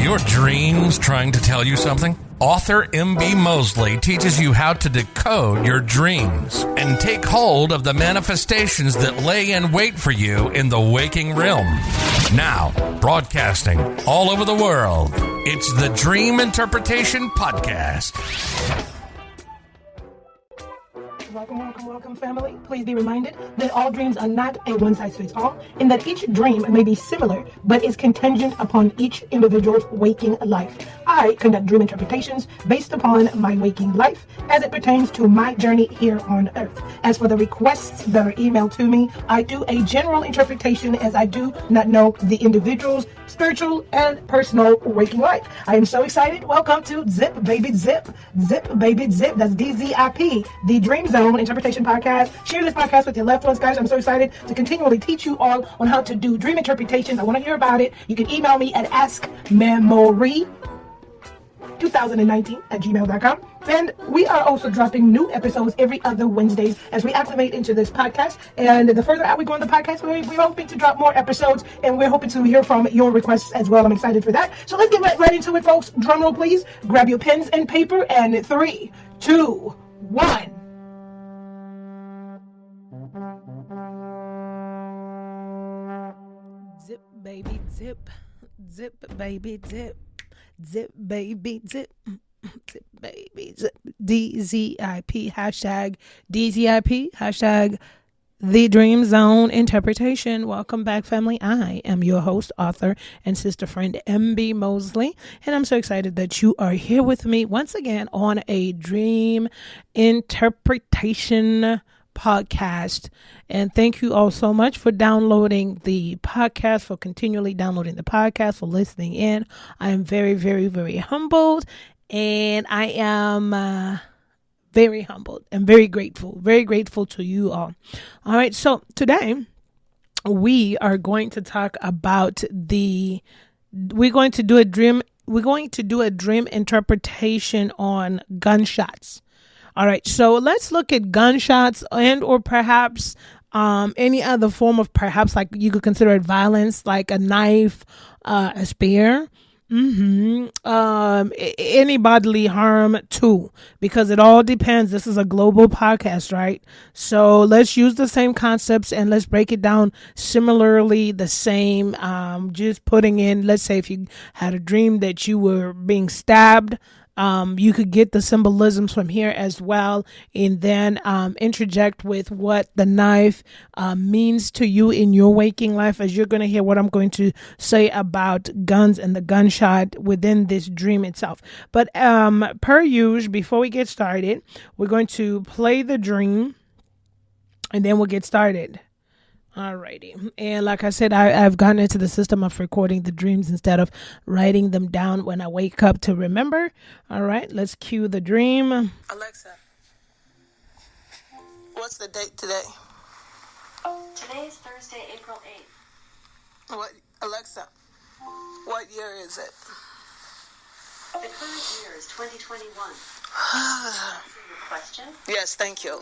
your dreams trying to tell you something? Author M.B. Mosley teaches you how to decode your dreams and take hold of the manifestations that lay in wait for you in the waking realm. Now, broadcasting all over the world, it's the Dream Interpretation Podcast. Welcome, family. Please be reminded that all dreams are not a one-size-fits-all, and that each dream may be similar, but is contingent upon each individual's waking life. I conduct dream interpretations based upon my waking life as it pertains to my journey here on earth. As for the requests that are emailed to me, I do a general interpretation as I do not know the individual's spiritual and personal waking life. I am so excited. Welcome to Zip Baby Zip. Zip Baby Zip. That's DZIP, the Dream Zone Interpretation Podcast. Share this podcast with your loved ones, guys. I'm so excited to continually teach you all on how to do dream interpretations. I want to hear about it. You can email me at askmemory2019@gmail.com. And we are also dropping new episodes every other Wednesdays as we activate into this podcast. And the further out we go in the podcast, we're hoping to drop more episodes, and we're hoping to hear from your requests as well. I'm excited for that. So let's get right into it, folks. Drum roll, please. Grab your pens and paper, and 3, 2, 1. Zip, baby, zip. Zip, baby, zip. Zip, baby, zip. Zip, baby, zip. DZIP, hashtag DZIP, hashtag The Dream Zone Interpretation. Welcome back, family. I am your host, author, and sister friend, M.B. Mosley, and I'm so excited that you are here with me once again on a dream interpretation podcast. And thank you all so much for downloading the podcast, for continually downloading the podcast, for listening in. I am very, very, very humbled, and I am very humbled and very grateful to you all. All right, so today we are going to talk about we're going to do a dream interpretation on gunshots. All right, so let's look at gunshots and or perhaps any other form of, perhaps like you could consider it violence, like a knife, a spear, any bodily harm too, because it all depends. This is a global podcast, right? So let's use the same concepts and let's break it down similarly, the same, just putting in, let's say if you had a dream that you were being stabbed, you could get the symbolisms from here as well, and then interject with what the knife means to you in your waking life, as you're going to hear what I'm going to say about guns and the gunshot within this dream itself. But per usual, before we get started, we're going to play the dream, and then we'll get started. Alrighty. And like I said, I've gotten into the system of recording the dreams instead of writing them down when I wake up to remember. All right, let's cue the dream. Alexa, what's the date today? Today is Thursday, April 8th. What, Alexa, what year is it? The current year is 2021. Answer your question? Yes, thank you.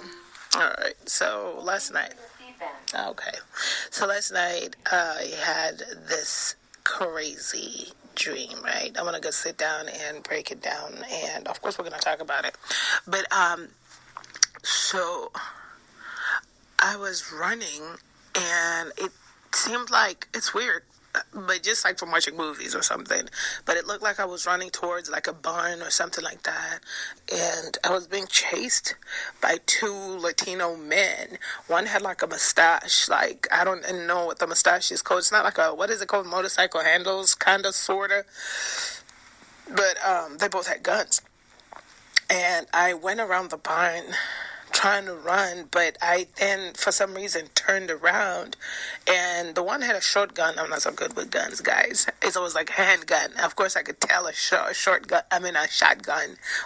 All right, so last night. Okay, so last night I had this crazy dream, right? I'm gonna go sit down and break it down, and of course we're gonna talk about it. But so I was running, and it seemed like, it's weird, but just like from watching movies or something, but it looked like I was running towards like a barn or something like that, and I was being chased by 2 Latino men. One had like a mustache, like, I don't know what the mustache is called. It's not like what is it called, motorcycle handles, kind of, sort of, but they both had guns, and I went around the barn trying to run, but I then for some reason turned around, and the one had a shotgun. I'm not so good with guns, guys. It's always like a handgun. Of course I could tell a shotgun.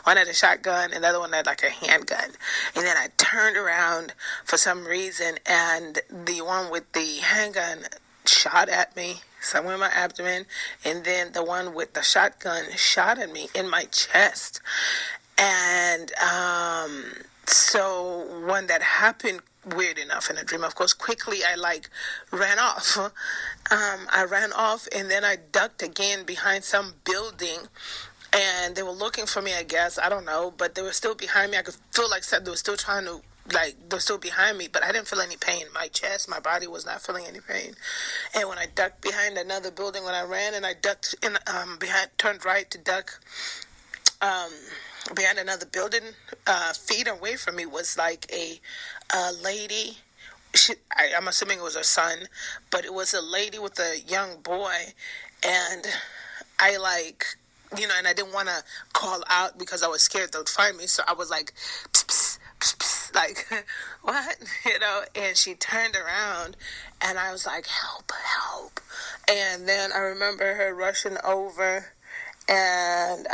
One had a shotgun and the other one had like a handgun. And then I turned around for some reason, and the one with the handgun shot at me somewhere in my abdomen, and then the one with the shotgun shot at me in my chest. And so when that happened weird enough in a dream. Of course, quickly I ran off. I ran off, and then I ducked again behind some building, and they were looking for me, I guess. I don't know, but they were still behind me. I could feel like they were still trying to, they're still behind me, but I didn't feel any pain. My chest, my body was not feeling any pain. And when I ducked behind another building, when I ran and I ducked in, turned right to duck, behind another building, feet away from me was a lady. I'm assuming it was her son, but it was a lady with a young boy, and I and I didn't want to call out because I was scared they would find me, so I was like, pss, pss, pss, like, what, and she turned around, and I was like, help, help, and then I remember her rushing over, and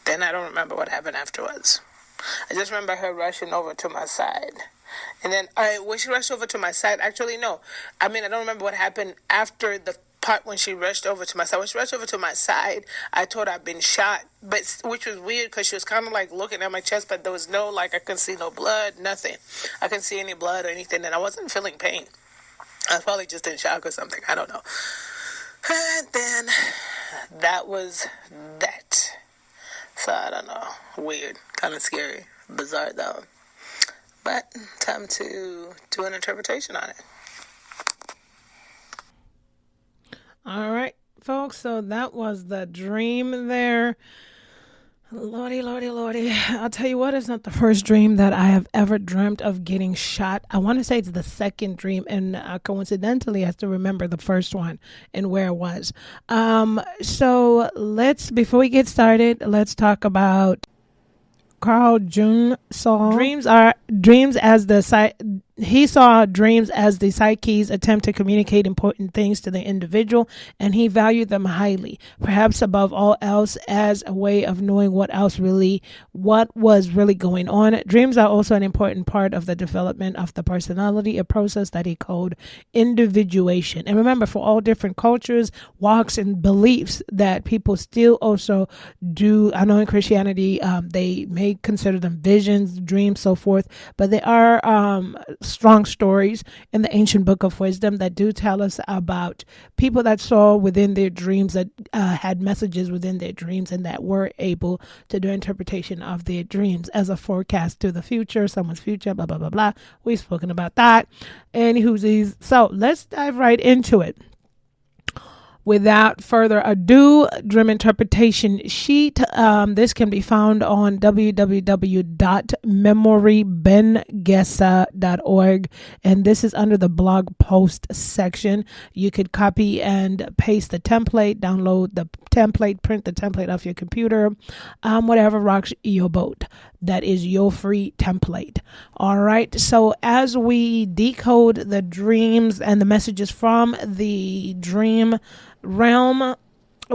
then I don't remember what happened afterwards. I just remember her rushing over to my side. And then when she rushed over to my side, actually, no. I don't remember what happened after the part when she rushed over to my side. When she rushed over to my side, I thought I'd been shot, which was weird because she was kind of looking at my chest, but there was no, I couldn't see no blood, nothing. I couldn't see any blood or anything, and I wasn't feeling pain. I was probably just in shock or something. I don't know. And then that was that. So, I don't know. Weird. Kind of scary. Bizarre, though. But time to do an interpretation on it. All right, folks. So that was the dream there. Lordy, lordy, lordy. I'll tell you what, it's not the first dream that I have ever dreamt of getting shot. I want to say it's the second dream, and coincidentally, I still remember the first one and where it was. So before we get started, let's talk about Carl Jung saw dreams as he saw dreams as the psyche's attempt to communicate important things to the individual, and he valued them highly, perhaps above all else, as a way of knowing what was really going on. Dreams are also an important part of the development of the personality, a process that he called individuation. And remember, for all different cultures, walks, and beliefs that people still also do, I know in Christianity, they may consider them visions, dreams, so forth, but they are strong stories in the ancient book of wisdom that do tell us about people that saw within their dreams, that had messages within their dreams, and that were able to do interpretation of their dreams as a forecast to the future, someone's future, blah, blah, blah, blah. We've spoken about that. So let's dive right into it. Without further ado, dream interpretation sheet. This can be found on www.memorybengesa.org, and this is under the blog post section. You could copy and paste the template, download the template, print the template off your computer, whatever rocks your boat. That is your free template. All right. So as we decode the dreams and the messages from the dream realm,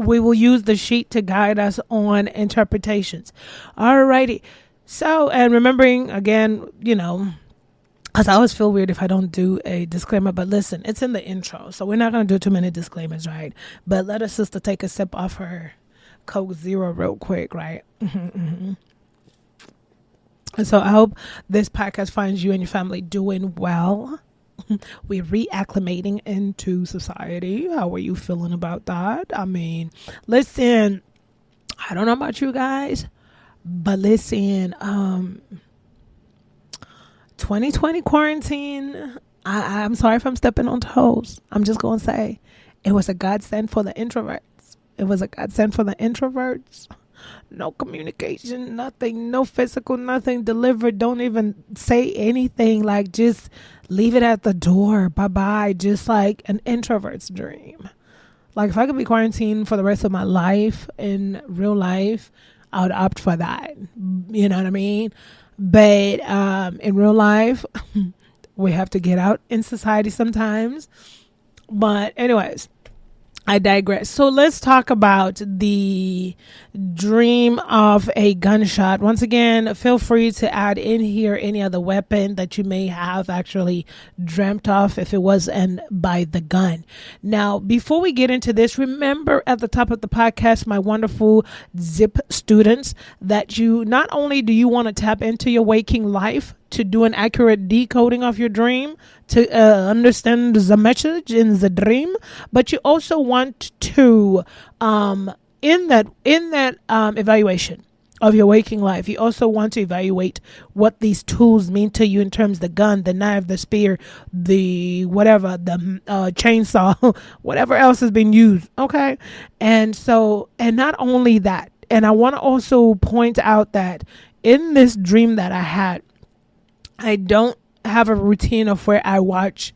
we will use the sheet to guide us on interpretations. All righty. So, and remembering again, because I always feel weird if I don't do a disclaimer, but listen, it's in the intro, so we're not going to do too many disclaimers, right? But let our sister take a sip off her Coke Zero real quick, right? And so I hope this podcast finds you and your family doing well. We're reacclimating into society. How are you feeling about that? Listen, I don't know about you guys, but listen, 2020 quarantine, I'm sorry if I'm stepping on toes. I'm just going to say it was a godsend for the introverts. No communication, nothing, no physical, nothing delivered. Don't even say anything. Just leave it at the door. Bye-bye. Just like an introvert's dream. If I could be quarantined for the rest of my life in real life, I would opt for that. You know what I mean? But in real life, we have to get out in society sometimes. But anyways, I digress. So let's talk about the dream of a gunshot. Once again, feel free to add in here any other weapon that you may have actually dreamt of if it wasn't by the gun. Now, before we get into this, remember at the top of the podcast, my wonderful ZIP students, that you not only do you want to tap into your waking life to do an accurate decoding of your dream, to understand the message in the dream, but you also want to in that evaluation of your waking life, you also want to evaluate what these tools mean to you in terms of the gun, the knife, the spear, the whatever, the chainsaw, whatever else has been used. Okay. And not only that, and I want to also point out that in this dream that I had, I don't have a routine of where I watch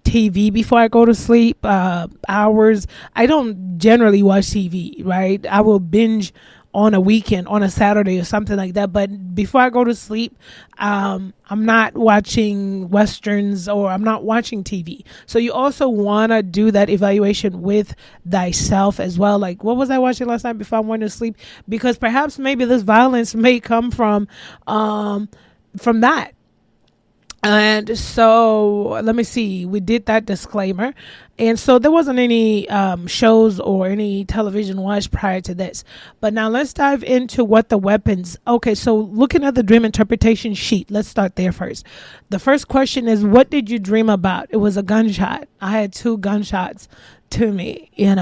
TV before I go to sleep, hours. I don't generally watch TV, right? I will binge on a weekend, on a Saturday or something like that. But before I go to sleep, I'm not watching Westerns or I'm not watching TV. So you also want to do that evaluation with thyself as well. Like, what was I watching last night before I went to sleep? Because perhaps maybe this violence may come from that. And so let me see, we did that disclaimer. And so there wasn't any shows or any television watched prior to this. But now let's dive into what the weapons. Okay, so looking at the dream interpretation sheet, let's start there first. The first question is, what did you dream about? It was a gunshot. I had 2 gunshots to me, and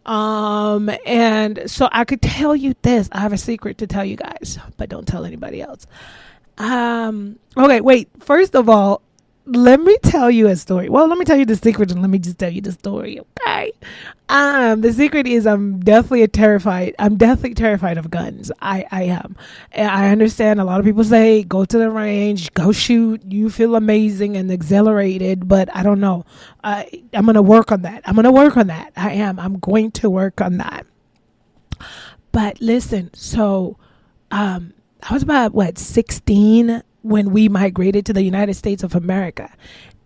so I could tell you this. I have a secret to tell you guys, but don't tell anybody else. Okay, wait. First of all, let me tell you a story. Well, let me tell you the secret and let me just tell you the story, okay? The secret is I'm definitely terrified of guns. I am. And I understand a lot of people say, go to the range, go shoot, you feel amazing and exhilarated, but I don't know. I'm going to work on that. I am. I'm going to work on that. But listen, so, I was about 16 when we migrated to the United States of America.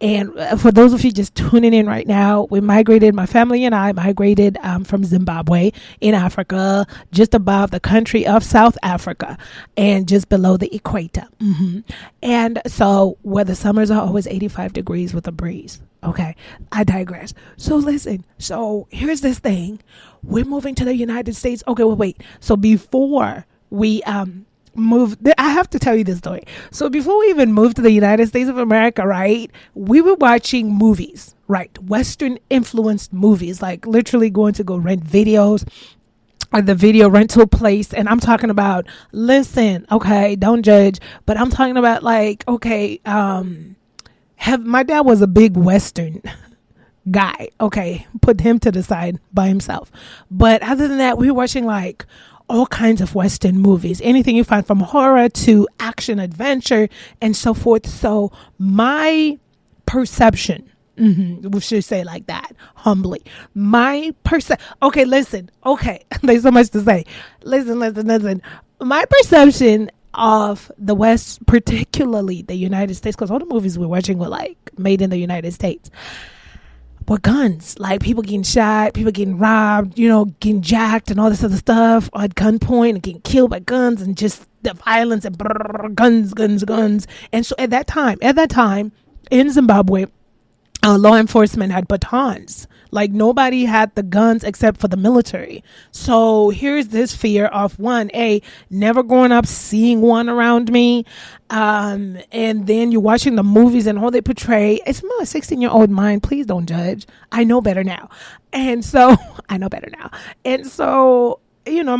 And for those of you just tuning in right now, my family and I migrated from Zimbabwe in Africa, just above the country of South Africa and just below the equator. And so where the summers are always 85 degrees with a breeze. Okay, I digress. So listen, so here's this thing. We're moving to the United States. Okay, well, wait. So before we moved, I have to tell you this story. So before we even moved to the United States of America, right, we were watching movies, right, Western influenced movies, like literally going to go rent videos at the video rental place. And I'm talking about, listen, okay, don't judge, but I'm talking about like, okay, my dad was a big Western guy. Okay, put him to the side by himself. But other than that, we were watching like all kinds of Western movies, anything you find from horror to action adventure and so forth. So my perception, we should say like that, humbly, okay, listen, okay, there's so much to say. Listen. My perception of the West, particularly the United States, because all the movies we're watching were like made in the United States, were guns, like people getting shot, people getting robbed, getting jacked and all this other stuff at gunpoint and getting killed by guns and just the violence and guns. And so at that time in Zimbabwe, law enforcement had batons. Like nobody had the guns except for the military. So here's this fear of never growing up seeing one around me. And then you're watching the movies and all they portray. It's my 16-year-old mind. Please don't judge. I know better now. And so my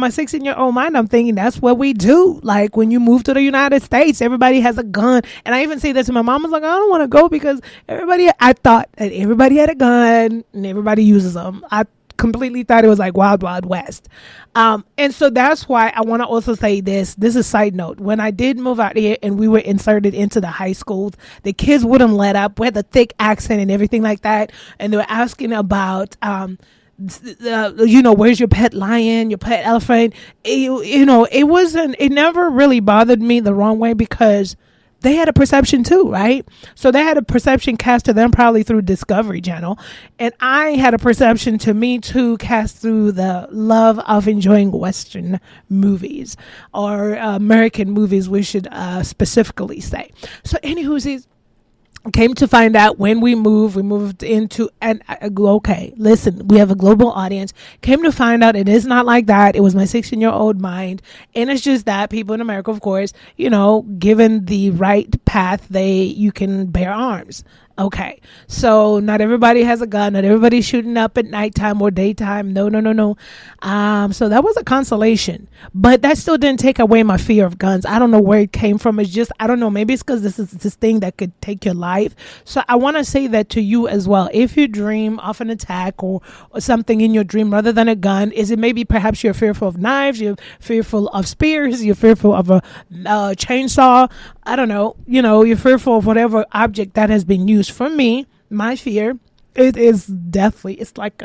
16-year-old mind, I'm thinking that's what we do. Like when you move to the United States, everybody has a gun. And I even say this to my mom. I was like, I don't want to go because I thought that everybody had a gun and everybody uses them. I completely thought it was like wild, wild west. And so that's why I want to also say this is a side note. When I did move out here and we were inserted into the high schools, the kids wouldn't let up. We had the thick accent and everything like that. And they were asking about, where's your pet lion, your pet elephant? It never really bothered me the wrong way because they had a perception too, right? So they had a perception cast to them probably through Discovery Channel. And I had a perception to me too cast through the love of enjoying Western movies, or American movies, we should specifically say. So anywho, came to find out when we moved into, and okay, listen, we have a global audience. Came to find out it is not like that. It was my 16-year-old mind. And it's just that people in America, of course, given the right path, you can bear arms. Okay, so not everybody has a gun. Not everybody's shooting up at nighttime or daytime. No. So that was a consolation, but that still didn't take away my fear of guns. I don't know where it came from. It's just, I don't know. Maybe it's because this is this thing that could take your life. So I want to say that to you as well. If you dream of an attack or something in your dream rather than a gun, is it maybe perhaps you're fearful of knives, you're fearful of spears, you're fearful of a chainsaw? I don't know. You're fearful of whatever object that has been used. For me, my fear, it is deathly. It's like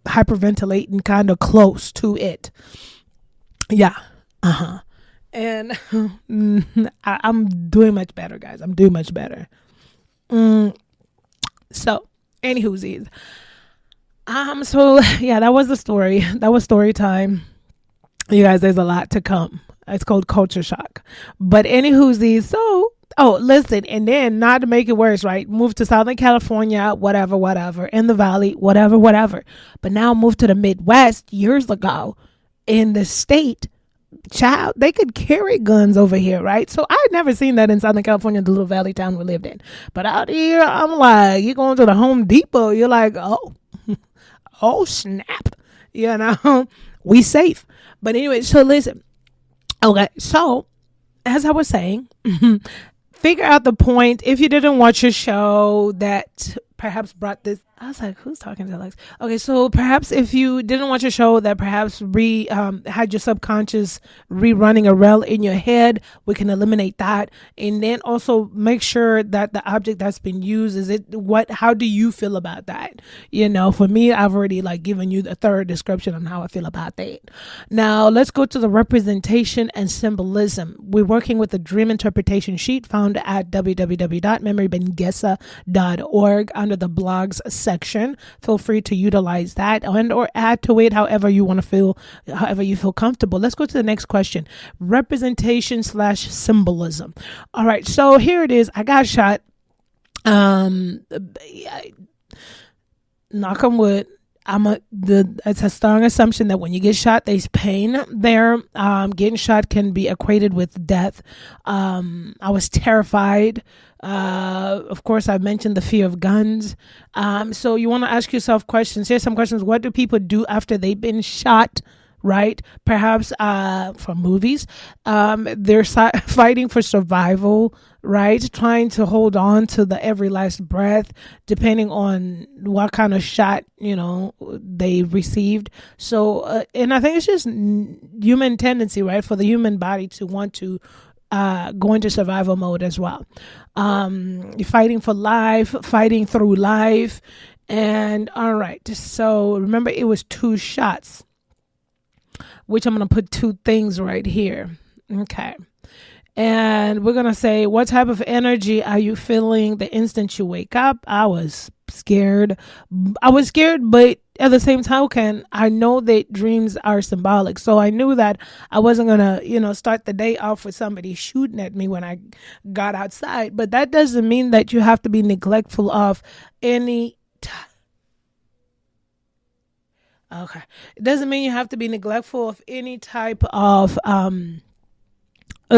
hyperventilating, kind of close to it. Yeah. And I'm doing much better, guys. I'm doing much better. So, anywho's. So yeah, that was the story. That was story time. You guys, there's a lot to come. It's called culture shock. But anywho's, so, listen, and then not to make it worse, right? Moved to Southern California, whatever, in the Valley, whatever. But now moved to the Midwest years ago in the state. Child, they could carry guns over here, right? So I had never seen that in Southern California, the little valley town we lived in. But out here, I'm like, you're going to the Home Depot, you're like, oh snap, we safe. But anyway, so listen. Okay, so as I was saying, figure out the point. If you didn't watch a show that perhaps brought this, I was like, who's talking to Alex? Okay, so perhaps if you didn't watch a show that perhaps had your subconscious rerunning a rel in your head, we can eliminate that. And then also make sure that the object that's been used, how do you feel about that? For me, I've already given you the third description on how I feel about that. Now let's go to the representation and symbolism. We're working with the dream interpretation sheet found at www.memorybengesa.org under the blogs section. Feel free to utilize that and or add to it however you feel comfortable. Let's go to the next question. Representation / symbolism. All right, so here it is. I got shot. Knock on wood. It's a strong assumption that when you get shot, there's pain there. Getting shot can be equated with death. I was terrified. Of course, I've mentioned the fear of guns. So you want to ask yourself questions. Here's some questions. What do people do after they've been shot? Right? Perhaps from movies. They're fighting for survival, right? Trying to hold on to the every last breath, depending on what kind of shot, they received. So, and I think it's just human tendency, right? For the human body to want to go into survival mode as well. You're fighting for life, fighting through life. And all right. So remember, it was 2 shots, which I'm going to put 2 things right here. Okay. And we're going to say, what type of energy are you feeling the instant you wake up? I was scared. But at the same time, I know that dreams are symbolic. So I knew that I wasn't going to, start the day off with somebody shooting at me when I got outside. But that doesn't mean that you have to be neglectful of any Okay. It doesn't mean you have to be neglectful of any type of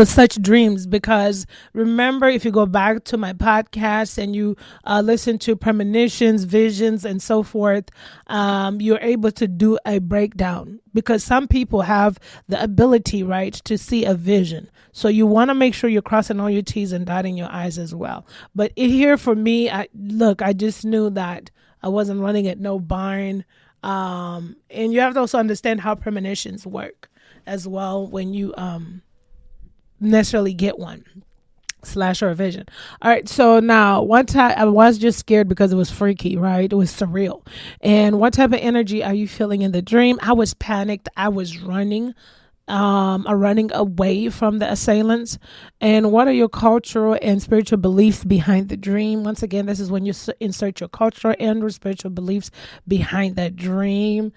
such dreams, because remember, if you go back to my podcast and you listen to premonitions, visions, and so forth, you're able to do a breakdown, because some people have the ability, right, to see a vision. So you want to make sure you're crossing all your T's and dotting your I's as well. But here for me, I just knew that I wasn't running at no barn. And you have to also understand how premonitions work as well when you necessarily get one / or a vision. All right, so now one time I was just scared because it was freaky, right? It was surreal. And what type of energy are you feeling in the dream? I was panicked. I was running. are running away from the assailants? And what are your cultural and spiritual beliefs behind the dream? Once again, this is when you insert your cultural and or spiritual beliefs behind that dream.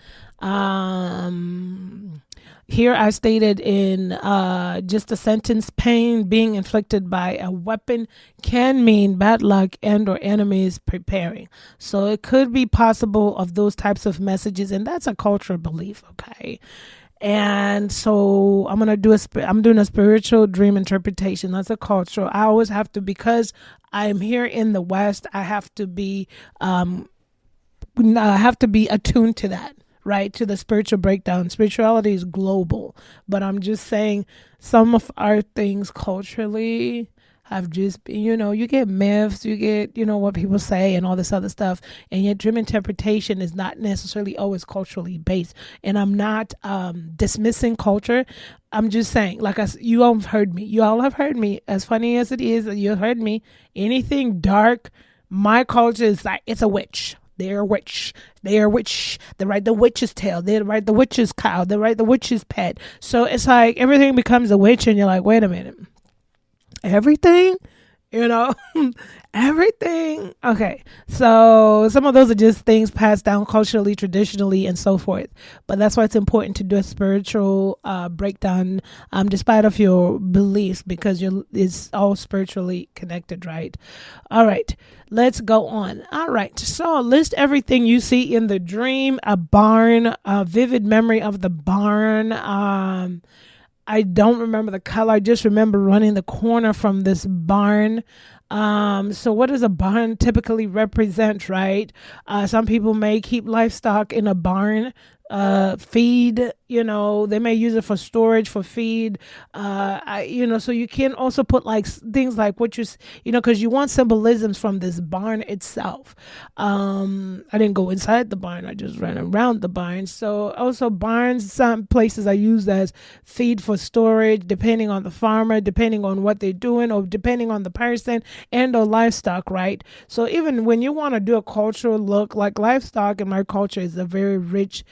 Here I stated in just a sentence, pain being inflicted by a weapon can mean bad luck and or enemies preparing. So it could be possible of those types of messages, and that's a cultural belief, okay? And so I'm doing a spiritual dream interpretation. That's a cultural. I always have to, because I'm here in the West, I have to be attuned to that, right? To the spiritual breakdown. Spirituality is global, but I'm just saying some of our things culturally have just been, you get myths, you get, what people say and all this other stuff. And yet dream interpretation is not necessarily always culturally based. And I'm not dismissing culture. I'm just saying, you all have heard me. You all have heard me. As funny as it is, you have heard me. Anything dark, my culture is like, it's a witch. They're a witch. They are a witch. They ride the witch's tail. They ride the witch's cow. They ride the witch's pet. So it's like everything becomes a witch, and you're like, wait a minute. Everything, everything. Okay. So some of those are just things passed down culturally, traditionally, and so forth. But that's why it's important to do a spiritual breakdown, despite of your beliefs, because it's all spiritually connected, right? All right. Let's go on. All right. So list everything you see in the dream: a barn, a vivid memory of the barn. I don't remember the color. I just remember running the corner from this barn. So what does a barn typically represent, right? Some people may keep livestock in a barn, feed, they may use it for storage, for feed, so you can also put things like what because you want symbolisms from this barn itself. I didn't go inside the barn. I just ran around the barn. So also barns, some places are used as feed for storage, depending on the farmer, depending on what they're doing, or depending on the person and or livestock, right? So even when you want to do a cultural look, like livestock in my culture is a very rich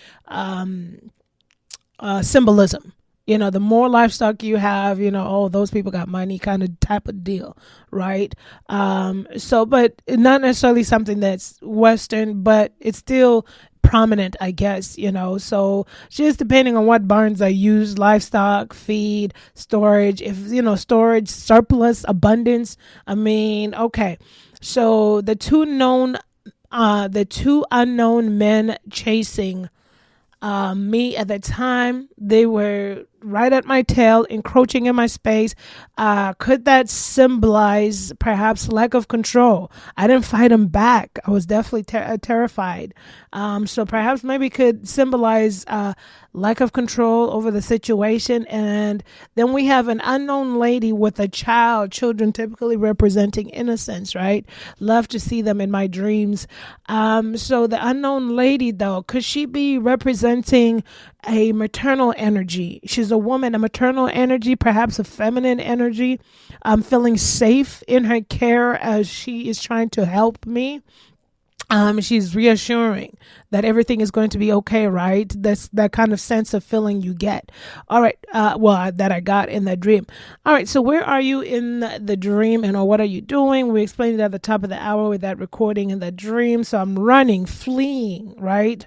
symbolism. The more livestock you have, those people got money kind of type of deal, right? But not necessarily something that's Western, but it's still prominent, I guess, so just depending on what barns are used, livestock, feed, storage, if, storage, surplus, abundance. Okay. So the two unknown men chasing me at the time, they were right at my tail, encroaching in my space. Could that symbolize perhaps lack of control? I didn't fight them back. I was definitely terrified. So perhaps maybe could symbolize lack of control over the situation. And then we have an unknown lady with a child, children typically representing innocence, right? Love to see them in my dreams. So the unknown lady, though, could she be representing a maternal energy? She's a woman, a maternal energy, perhaps a feminine energy. I'm feeling safe in her care as she is trying to help me. She's reassuring that everything is going to be okay, right? That's that kind of sense of feeling you get. All right. That I got in that dream. All right. So where are you in the dream, and or what are you doing? We explained it at the top of the hour with that recording in the dream. So I'm running, fleeing, right?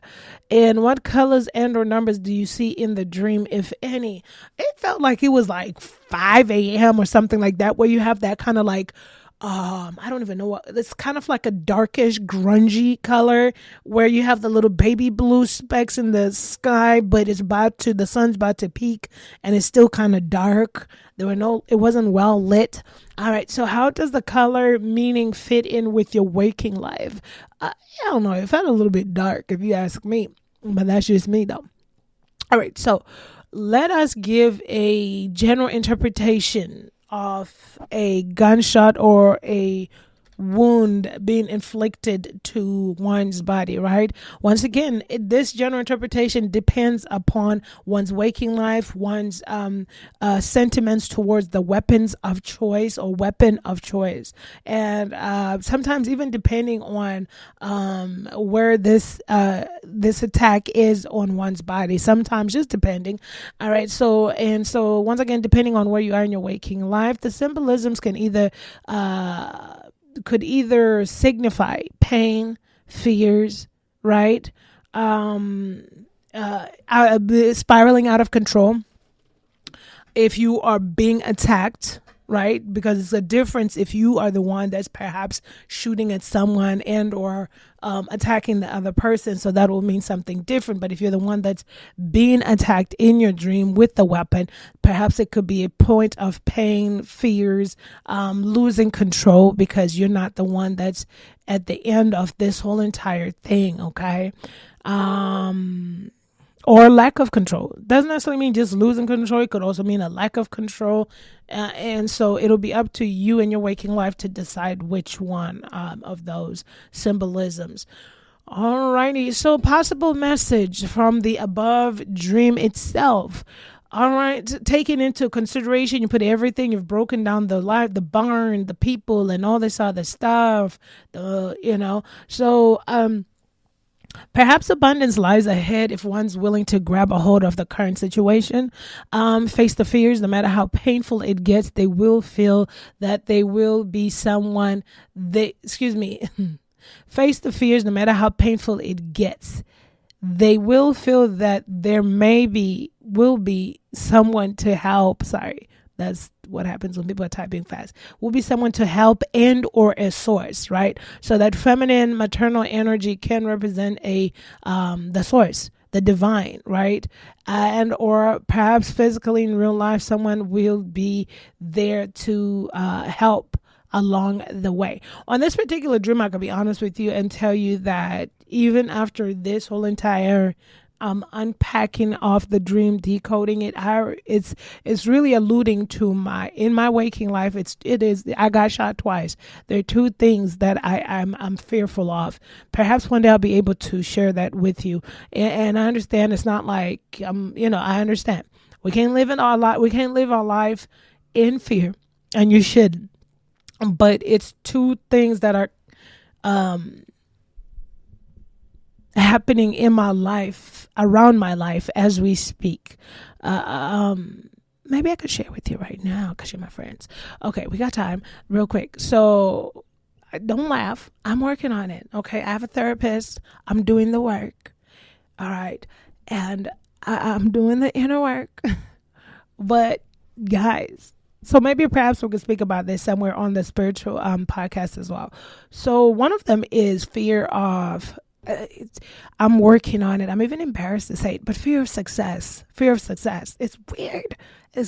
And what colors and or numbers do you see in the dream, if any? It felt like it was like 5 a.m. or something like that, where you have that kind of like, I don't even know what, it's kind of like a darkish, grungy color where you have the little baby blue specks in the sky, but the sun's about to peak and it's still kind of dark. It wasn't well lit. All right. So how does the color meaning fit in with your waking life? I don't know. It felt a little bit dark if you ask me, but that's just me though. All right. So let us give a general interpretation of a gunshot or a wound being inflicted to one's body, right? Once again, this general interpretation depends upon one's waking life, one's sentiments towards the weapons of choice or weapon of choice. And sometimes even depending on where this attack is on one's body, sometimes just depending. All right. So once again, depending on where you are in your waking life, the symbolisms can could either signify pain, fears, right? Spiraling out of control. If you are being attacked, right? Because it's a difference if you are the one that's perhaps shooting at someone and or attacking the other person. So that will mean something different. But if you're the one that's being attacked in your dream with the weapon, perhaps it could be a point of pain, fears, losing control because you're not the one that's at the end of this whole entire thing. Okay. Or lack of control. Doesn't necessarily mean just losing control. It could also mean a lack of control. And so it'll be up to you in your waking life to decide which one of those symbolisms. Alrighty. So possible message from the above dream itself. All right. Taking into consideration, you put everything, you've broken down the life, the barn, the people, and all this other stuff, perhaps abundance lies ahead if one's willing to grab a hold of the current situation, face the fears, no matter how painful it gets. They will feel that they will be someone face the fears, no matter how painful it gets. They will feel that there will be someone to help. Sorry. That's what happens when people are typing fast. Will be someone to help and or a source, right? So that feminine maternal energy can represent the source, the divine, right? And or perhaps physically in real life, someone will be there to help along the way. On this particular dream, I can be honest with you and tell you that even after this whole entire unpacking of the dream, decoding it, it's really alluding to in my waking life. It is I got shot twice. There are two things that I'm fearful of. Perhaps one day I'll be able to share that with you. And I understand it's not like I understand we can't live our life in fear, and you shouldn't. But it's two things that are happening in my life, around my life as we speak. Maybe I could share with you right now because you're my friends. Okay, we got time real quick. So don't laugh. I'm working on it. Okay, I have a therapist. I'm doing the work. All right. And I'm doing the inner work. But guys, so maybe perhaps we could speak about this somewhere on the spiritual podcast as well. So one of them is fear of I'm working on it. I'm even embarrassed to say it, but fear of success. It's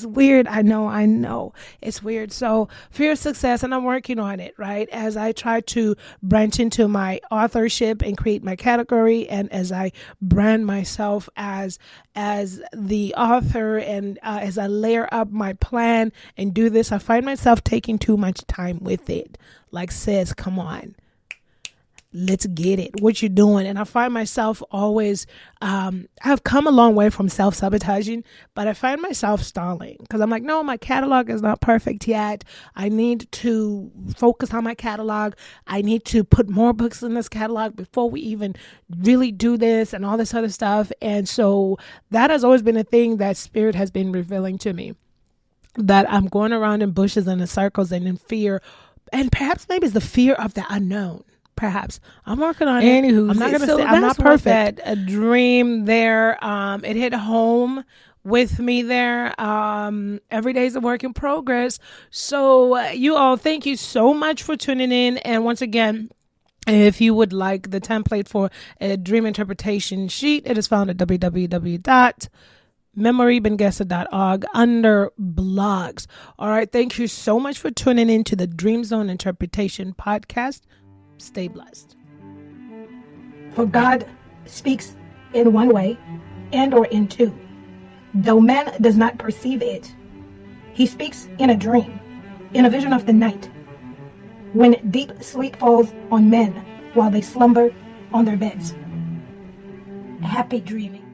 weird. I know. It's weird. So fear of success, and I'm working on it, right? As I try to branch into my authorship and create my category, and as I brand myself as the author, and as I layer up my plan and do this, I find myself taking too much time with it. Like, sis, come on. Let's get it. What you doing? And I find myself always, I've come a long way from self-sabotaging, but I find myself stalling because I'm like, no, my catalog is not perfect yet. I need to focus on my catalog. I need to put more books in this catalog before we even really do this and all this other stuff. And so that has always been a thing that Spirit has been revealing to me, that I'm going around in bushes and in circles and in fear. And perhaps maybe it's the fear of the unknown. Perhaps I'm working on it. Anywho, I'm not going to say I'm not perfect. A dream there. It hit home with me there. Every day is a work in progress. So you all, thank you so much for tuning in. And once again, if you would like the template for a dream interpretation sheet, it is found at www.memorybengessa.org under blogs. All right. Thank you so much for tuning in to the Dream Zone Interpretation Podcast. Stay blessed. For God speaks in one way and or in two, though man does not perceive it. He speaks in a dream, in a vision of the night. when deep sleep falls on men while they slumber on their beds. Happy dreaming.